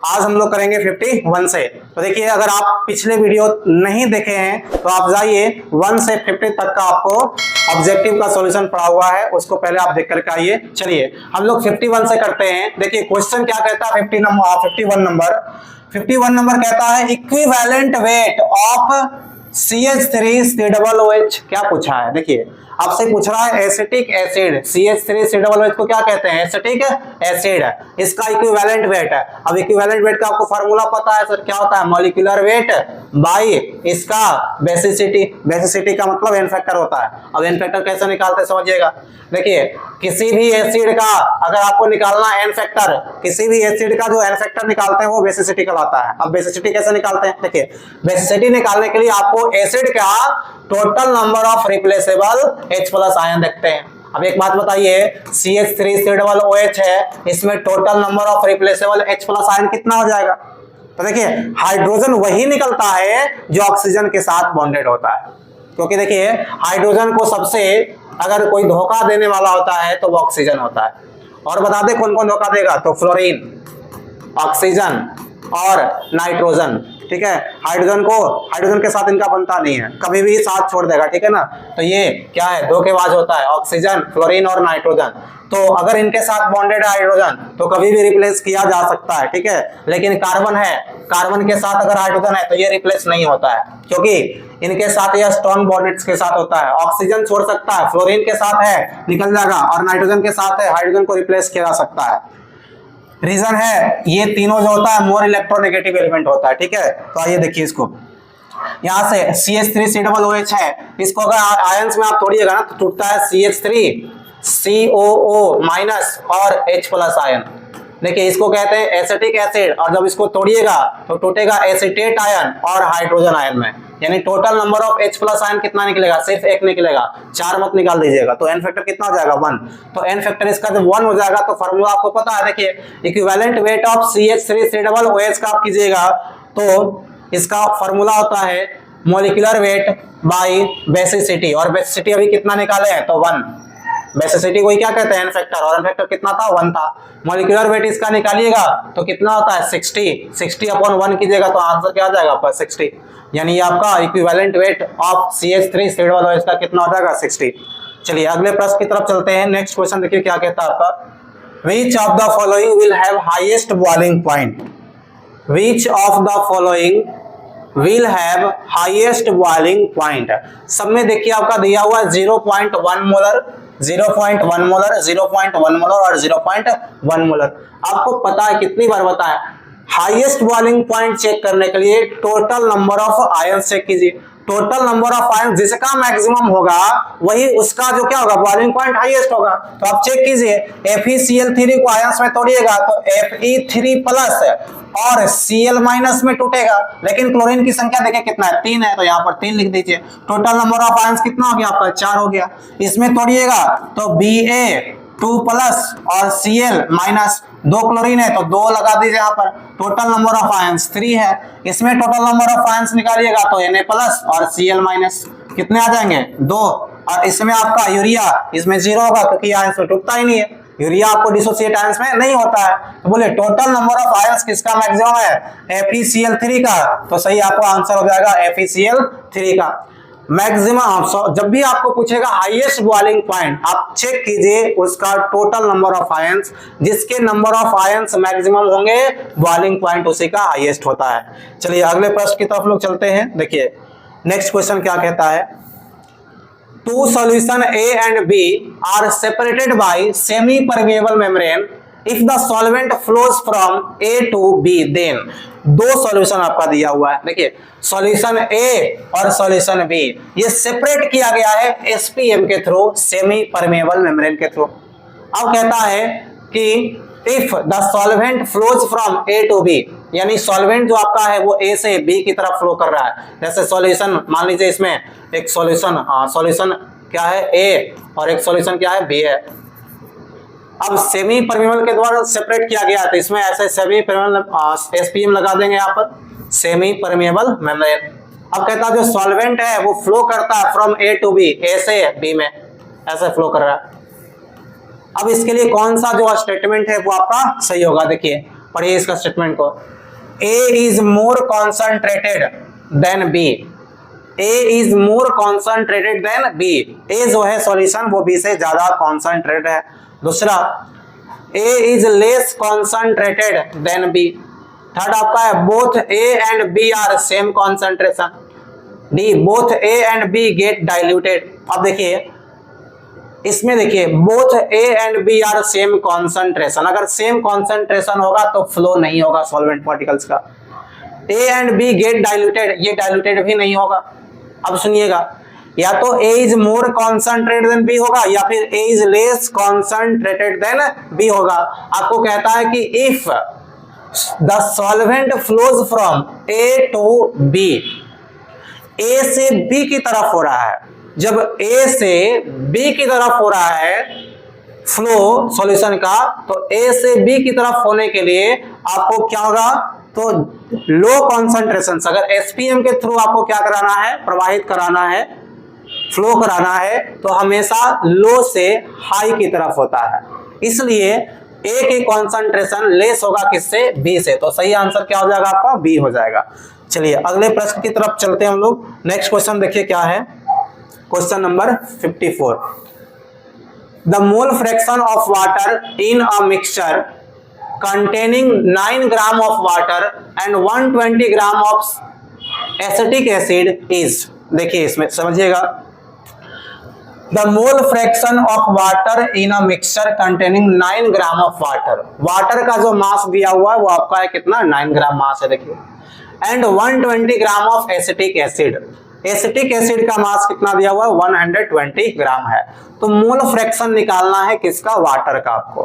आज हम लोग करेंगे 51 से। तो देखिए अगर आप पिछले वीडियो नहीं देखे हैं तो आप जाइए 1 से 50 तक का आपको ऑब्जेक्टिव का सॉल्यूशन पड़ा हुआ है, उसको पहले आप देख करके आइए। चलिए हम लोग 51 से करते हैं। देखिए क्वेश्चन क्या कहता है 51 नंबर कहता है इक्विवेलेंट वेट ऑफ CH3COOH। क्या पूछा है, देखिए आपसे पूछ रहा है एसिटिक एसिड CH3COOH को क्या कहते हैं, एसिटिक एसिड, इसका इक्विवेलेंट वेट है। अब इक्विवेलेंट वेट का आपको फार्मूला पता है सर, क्या होता है, मॉलिक्यूलर वेट बाई इसका बेसिसिटी। बेसिसिटी का मतलब एन फैक्टर होता है। अब एन फैक्टर कैसे निकालते हैं समझिएगा। देखिए किसी भी एसिड का अगर आपको निकालना है एन फैक्टर, किसी भी एसिड का जो एन फैक्टर निकालते हैं वो बेसिसिटी कहलाता है। अब बेसिसिटी कैसे निकालते हैं, देखिए बेसिसिटी निकालने के लिए आपको एसिड का total number of replaceable H+ ion देखते हैं। अब एक बात बताइए, CH3COOH है, इसमें total number of replaceable H+ ion कितना हो जाएगा। तो देखिए हाइड्रोजन वही निकलता है जो ऑक्सीजन के साथ बॉन्डेड होता है, क्योंकि देखिए हाइड्रोजन को सबसे अगर कोई धोखा देने वाला होता है तो वो ऑक्सीजन होता है। और बता दे कौन कौन धोखा देगा, तो फ्लोरीन, ऑक्सीजन और नाइट्रोजन। ठीक है, हाइड्रोजन के साथ इनका बनता नहीं है, कभी भी साथ छोड़ देगा। ठीक है ना, तो ये क्या है, धोखेबाज होता है, ऑक्सीजन, फ्लोरीन और नाइट्रोजन। तो अगर इनके साथ बॉन्डेड है हाइड्रोजन तो कभी भी रिप्लेस किया जा सकता है। ठीक है, लेकिन कार्बन है, कार्बन के साथ अगर हाइड्रोजन है तो ये रिप्लेस नहीं होता है, क्योंकि इनके साथ यह स्ट्रॉन्ग बॉन्डेड के साथ होता है। ऑक्सीजन छोड़ सकता है, फ्लोरीन के साथ है निकल जाएगा, और नाइट्रोजन के साथ है, हाइड्रोजन को रिप्लेस किया जा सकता है। रीजन है ये तीनों जो होता है मोर इलेक्ट्रोनेगेटिव एलिमेंट होता है। ठीक है, तो आइए देखिए इसको, यहाँ से CH3COOH है, इसको अगर आयंस में आप तोड़िएगा ना तो टूटता है CH3COO- और H+ आयन। देखिए इसको कहते हैं एसिटिक एसिड, और जब इसको तोड़िएगा तो टूटेगा एसिटेट आयन और हाइड्रोजन आयन में। यानी total number of H+ ion कितना निकलेगा, सिर्फ एक निकलेगा, 4 मत निकाल दीजिएगा। तो एन फैक्टर कितना हो जाएगा, 1। तो एन फैक्टर इसका जब 1 हो जाएगा तो फार्मूला आपको पता है। देखिए इक्विवेलेंट वेट ऑफ CH3COOH का आप कीजिएगा तो इसका फार्मूला होता है मॉलिक्यूलर वेट बाई बेसिसिटी, और बेसिसिटी अभी कितना निकाले हैं, तो 1। बेसिसिटी को क्या कहते हैं, एन फैक्टर, और एन फैक्टर कितना था, 1 था। मॉलिक्यूलर वेट इसका निकालिएगा तो कितना होता है, 60/1 कीजिएगा तो आंसर क्या आ जाएगा आपका, 60। यानी ये आपका इक्विवेलेंट वेट ऑफ CH3COOH का कितना हो जाएगा, 60। चलिए अगले प्रश्न की तरफ चलते हैं। नेक्स्ट क्वेश्चन देखिए क्या कहता है आपका, which of the following will have highest boiling point. Which of the following will have highest boiling point। सब में देखिए आपका दिया हुआ 0.1 मोलर, 0.1 मोलर, 0.1 मोलर और 0.1 मोलर। आपको पता है, कितनी बार बताया, हाईएस्ट बॉइलिंग पॉइंट चेक करने के लिए total number of ion check कीजिए। टोटल नंबर ऑफ आयन जिसका मैक्सिमम होगा वही उसका जो क्या होगा, बॉइलिंग पॉइंट हाईएस्ट होगा। तो आप चेक कीजिए, FeCl3 को आयंस में तोड़िएगा तो Fe3+ और Cl- में टूटेगा, लेकिन क्लोरीन की संख्या देखिए कितना है, 3 है, तो यहाँ पर 3 लिख दीजिए। टोटल नंबर ऑफ आयंस कितना हो गया आपका, 4 हो गया। इसमें तोड़िएगा तो Ba2+ और Cl- 2 क्लोरीन है तो 2 लगा दीजिए यहाँ पर। टोटल नंबर ऑफ आयंस 3 है। इसमें टोटल नंबर ऑफ आयंस निकालिएगा तो Na+ और Cl- कितने आ जाएंगे, 2। और इसमें आपका यूरिया, इसमें 0 होगा क्योंकि आयंस में टूटता ही नहीं है, यूरिया आपको डिसोसिएट आयंस में नहीं होता है। तो बोले टोटल नंबर ऑफ आयंस किसका मैक्सिमम है, FeCl3 का, तो सही आपको आंसर हो जाएगा FeCl3 का मैक्सिमम। जब भी आपको पूछेगा हाईएस्ट बॉइलिंग पॉइंट, आप चेक कीजिए उसका टोटल नंबर ऑफ आयंस, जिसके नंबर ऑफ आयंस मैक्सिमम होंगे बॉइलिंग पॉइंट उसी का हाईएस्ट होता है। चलिए अगले प्रश्न की तरफ लोग चलते हैं। देखिए नेक्स्ट क्वेश्चन क्या कहता है, two solution A and B are separated by semi-permeable membrane if the solvent flows from A to B, then। 2 solution आपका दिया हुआ है। देखिए सॉल्यूशन A और सॉल्यूशन B ये सेपरेट किया गया है SPM के थ्रू, सेमी परमेबल मेम्ब्रेन के थ्रू। अब कहता है कि if the solvent flows from A to B, यानी सॉल्वेंट जो आपका है वो A से B की तरफ फ्लो कर रहा है। जैसे सॉल्यूशन मान लीजिए, इसमें एक सॉल्यूशन क्या है A और एक सॉल्यूशन क्या है B है। अब सेमी परमेबल के द्वारा सेपरेट किया गया तो इसमें ऐसे सेमी परमेबल SPM लगा देंगे यहाँ पर, सेमी परमेबल मेम्ब्रेन। अब कहता है जो सॉल्वेंट है वो फ्लो करता है from A to B, A से B में ऐसे फ्लो कर रहा है। अब इसके लिए कौन सा जो स्टेटमेंट है वो आपका सही होगा, देखिए पढ़िए इसका स्टेटमेंट को। A is more concentrated than B, A is more concentrated than B, A जो है सॉल्यूशन वो B से ज्यादा कॉन्सेंट्रेटेड है। दूसरा A is less concentrated than B, third आपका है both A and B are same concentration, D both A and B get diluted। अब देखिए इसमें देखिए both A and B are same concentration, अगर सेम कॉन्सेंट्रेशन होगा तो फ्लो नहीं होगा सॉल्वेंट पार्टिकल्स का। A and B get diluted, ये डाइल्यूटेड भी नहीं होगा। अब सुनिएगा, या तो A is more concentrated than B होगा या फिर A is less concentrated than B होगा। आपको कहता है कि if the solvent flows from A to B, A से B की तरफ हो रहा है, जब A से B की तरफ हो रहा है फ्लो सॉल्यूशन का, तो A से B की तरफ होने के लिए आपको क्या होगा, तो लो कॉन्सेंट्रेशन, अगर एसपीएम के थ्रू आपको क्या कराना है, प्रवाहित कराना है, फ्लो कराना है, तो हमेशा लो से हाई की तरफ होता है, इसलिए A की कॉन्सेंट्रेशन लेस होगा किससे, B से। तो सही आंसर क्या हो जाएगा आपका, B हो जाएगा। चलिए अगले प्रश्न की तरफ चलते हैं हम लोग। नेक्स्ट क्वेश्चन देखिए क्या है, question number 54। The mole fraction of water in a mixture containing 9 gram of water and 120 gram of acetic acid is, देखिए इसमें समझिएगा, the mole fraction of water in a mixture containing 9 gram of water, water का जो मास दिया हुआ है वो आपका है कितना, 9 ग्राम मास है, देखिए, and 120 gram of acetic acid, acetic acid का मास कितना दिया हुआ है, 120 ग्राम है। तो मोल फ्रैक्शन निकालना है किसका, वाटर का आपको।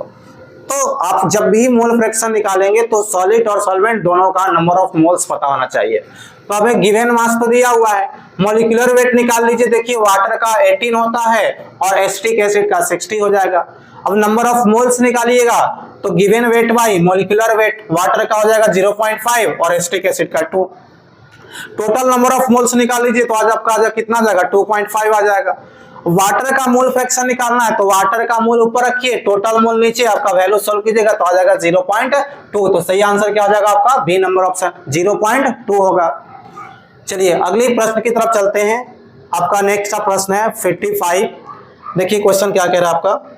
तो आप जब भी मोल फ्रैक्शन निकालेंगे तो सॉलिड और सॉल्वेंट दोनों का नंबर ऑफ मोल्स पता होना चाहिए। तो हमें गिवन मास तो दिया हुआ है, मॉलिक्यूलर वेट निकाल लीजिए, देखिए वाटर का 18 होता है और एसिटिक एसिड का 60 हो जाएगा। अब नंबर ऑफ मोल्स निकालिएगा तो given weight by molecular weight, water का हो जाएगा 0.5 और एसिटिक एसिड का 2। टोटल नंबर ऑफ मोल्स निकाल लीजिए तो आज आपका कितना आ जाएगा, 2.5 आ जाएगा। वाटर का मोल फ्रैक्शन निकालना है तो वाटर का मोल ऊपर रखिए, टोटल मोल नीचे, आपका वैल्यू सॉल्व कीजिएगा तो आ जाएगा 0.2। तो सही आंसर क्या हो जाएगा आपका, बी नंबर ऑप्शन 0.2 होगा। चलिए अगले प्रश्न की तरफ चलते हैं। आपका नेक्स्ट प्रश्न है 55। देखिए क्वेश्चन क्या कह रहा है आपका,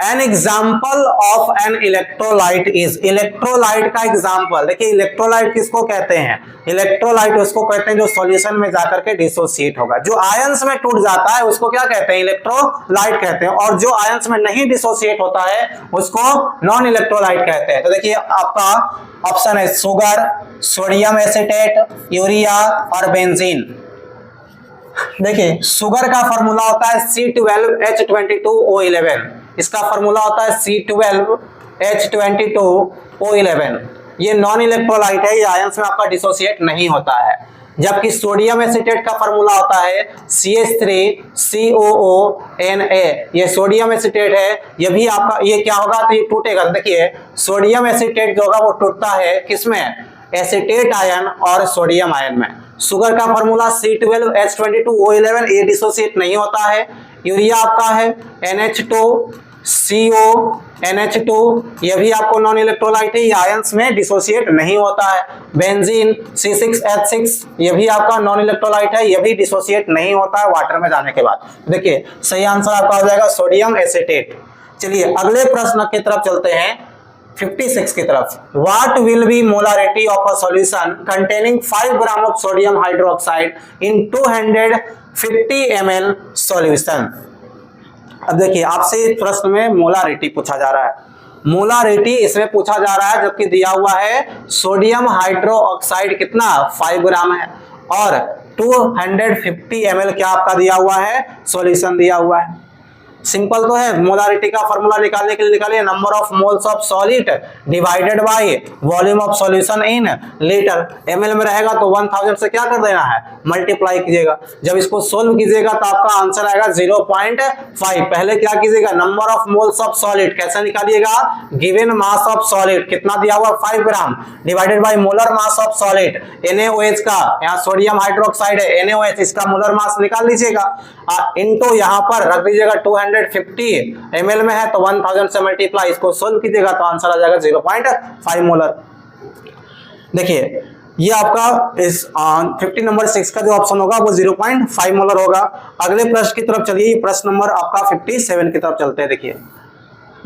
an example of an electrolyte is, electrolyte का एग्जाम्पल, देखिए इलेक्ट्रोलाइट किसको कहते हैं, इलेक्ट्रोलाइट उसको कहते हैं जो सॉल्यूशन में जाकर के डिसोसिएट होगा, जो आयंस में टूट जाता है उसको क्या कहते हैं, इलेक्ट्रोलाइट कहते हैं, और जो आयंस में नहीं डिसोसिएट होता है उसको नॉन इलेक्ट्रोलाइट कहते हैं। तो देखिए आपका ऑप्शन है सुगर, सोडियम एसीटेट, यूरिया और बेंजीन। देखिए शुगर का फॉर्मूला होता है C12H22O11, इसका फॉर्मूला होता है C12H22O11। ये नॉन इलेक्ट्रोलाइट है, ये आयंस में आपका डिसोसिएट नहीं होता है। जबकि सोडियम एसीटेट का फॉर्मूला होता है CH3COONA, ये सोडियम एसीटेट है, ये भी आपका, ये क्या होगा तो ये टूटेगा। देखिए सोडियम एसीटेट जो होगा वो टूटता है किसमें, एसीटेट आयन और सोडियम आयन में। शुगर का फॉर्मूला C12H22O11, ये डिसोसिएट नहीं होता है। यूरिया आपका है NH2CO NH2, ये भी आपको नॉन इलेक्ट्रोलाइट है, ये आयंस में डिसोसिएट नहीं होता है। बेंजीन C6H6, ये भी आपका नॉन इलेक्ट्रोलाइट है, ये भी डिसोसिएट नहीं होता है वाटर में जाने के बाद। देखिए सही आंसर आपका हो जाएगा सोडियम एसीटेट। चलिए अगले प्रश्न की तरफ चलते हैं 56 की तरफ। What will be molarity of a solution containing 5 gram of sodium hydroxide in 250 ml solution? अब देखिए आपसे प्रश्न में मोलारिटी पूछा जा रहा है, मोलारिटी इसमें पूछा जा रहा है जबकि दिया हुआ है सोडियम हाइड्रोक्साइड कितना 5 ग्राम है और 250 ml क्या आपका दिया हुआ है, सॉल्यूशन दिया हुआ है। सिंपल तो है, मोलारिटी का फॉर्मूला निकालने के लिए निकालिए number of moles of solid divided by volume of solution in litre. ML में रहेगा तो 1000 से क्या कर देना है, मल्टीप्लाई कीजिएगा। जब इसको सोल्व कीजिएगा तो आपका आंसर आएगा 0.5। पहले क्या कीजिएगा, number of moles of solid कैसे निकालिएगा, गिवन मास ऑफ सॉलिड कितना दिया हुआ 5 gram divided by molar mass of solid NaOH का, यहाँ सोडियम हाइड्रोक्साइड है NaOH, इसका मोलर मास निकाल लीजिएगा, इनटू यहाँ पर रख दीजिएगा 250 150 ml में है तो 1000 से मल्टीप्लाई, इसको सोल्व कीजिएगा तो आंसर आ जाएगा 0.5 मोलर। देखिए ये आपका इस 50 नंबर 6 का जो ऑप्शन होगा वो 0.5 मोलर होगा। अगले प्रश्न की तरफ चलिए, प्रश्न नंबर आपका 57 की तरफ चलते हैं। देखिए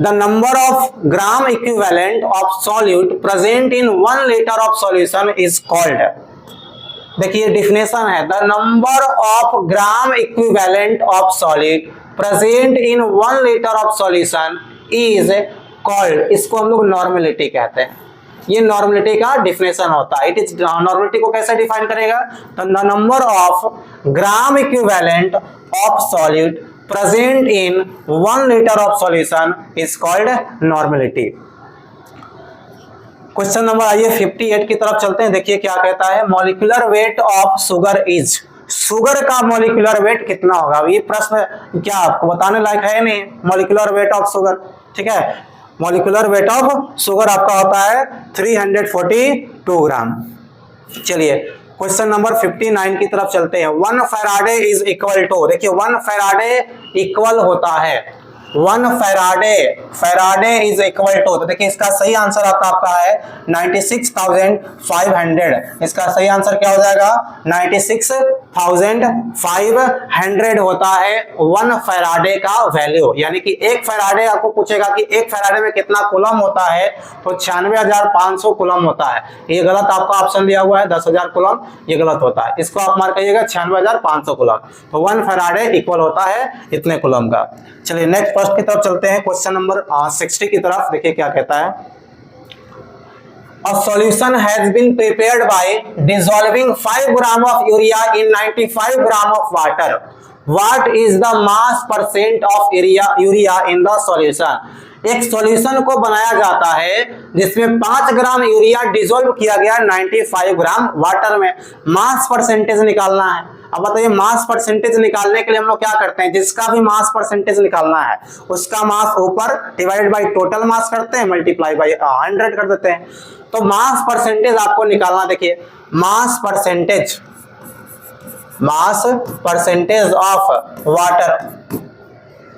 the number of gram equivalent of solute present in 1 litre of solution is called. देखिए डेफिनेशन है, the number of gram equivalent of solid present in 1 litre of solution is called. इसको हम लोग नॉर्मेलिटी कहते हैं। ये नॉर्मेलिटी का definition होता है। इट इज नॉर्मेलिटी को कैसे डिफाइन करेगा, तो the number of gram equivalent of solid present in 1 litre of solution is called normality. Question number आइए 58 की तरफ चलते हैं। देखिए क्या कहता है, molecular weight of sugar is. Sugar का मॉलिक्यूलर वेट कितना होगा? ये प्रश्न क्या आपको बताने लायक है नहीं। मॉलिक्यूलर वेट ऑफ शुगर, ठीक है, मॉलिक्यूलर वेट ऑफ शुगर आपका होता है 342 ग्राम। चलिए क्वेश्चन नंबर 59 की तरफ चलते हैं। 1 फैराडे इज इक्वल टू, देखिए 1 फैराडे इक्वल होता है 1 फैराडे इज इक्वल टू, तो देखिए इसका सही आंसर आपका है 96,500। इसका सही आंसर क्या हो जाएगा, 96,500 होता है 1 फैराडे का वैल्यू। यानी कि 1 फैराडे आपको पूछेगा कि 1 फैराडे में कितना कूलम होता है, तो 96,500 कूलम होता है। ये गलत आपका ऑप्शन दिया हुआ है 10,000 कूलम, ये गलत होता है। इसको आप मार्क करिएगा 96,500 कूलम। तो 1 फैराडे इक्वल होता है इतने कूलम का। चलिए नेक्स्ट प्रश्न की तरफ चलते हैं, क्वेश्चन नंबर 60 की तरफ। देखिए क्या कहता है, A solution has been prepared by dissolving 5 gram of urea in 95 gram of water. What is the mass percent of urea in the solution? एक सॉल्यूशन को बनाया जाता है जिसमें 5 ग्राम यूरिया डिसॉल्व किया गया 95 ग्राम वाटर में। मास परसेंटेज निकालना है। अब बताइए मास परसेंटेज निकालने के लिए हम लोग क्या करते हैं, जिसका भी मास परसेंटेज निकालना है उसका मास ऊपर डिवाइड बाय टोटल मास करते हैं, मल्टीप्लाई बाय 100 कर देते हैं। तो मास परसेंटेज आपको निकालना, देखिए मास परसेंटेज ऑफ वाटर,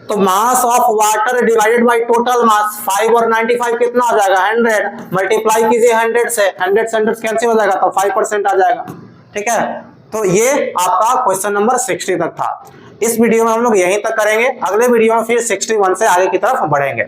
तो mass of water divided by total mass, 5 और 95 कितना हो जाएगा 100, मल्टीप्लाई कीजिए 100 से, 100 से 100 कैंसिल हो जाएगा तो 5% आ जाएगा। ठीक है, तो ये आपका क्वेश्चन नंबर 60 तक था। इस वीडियो में हम लोग यहीं तक करेंगे, अगले वीडियो में फिर 61 से आगे की तरफ बढ़ेंगे।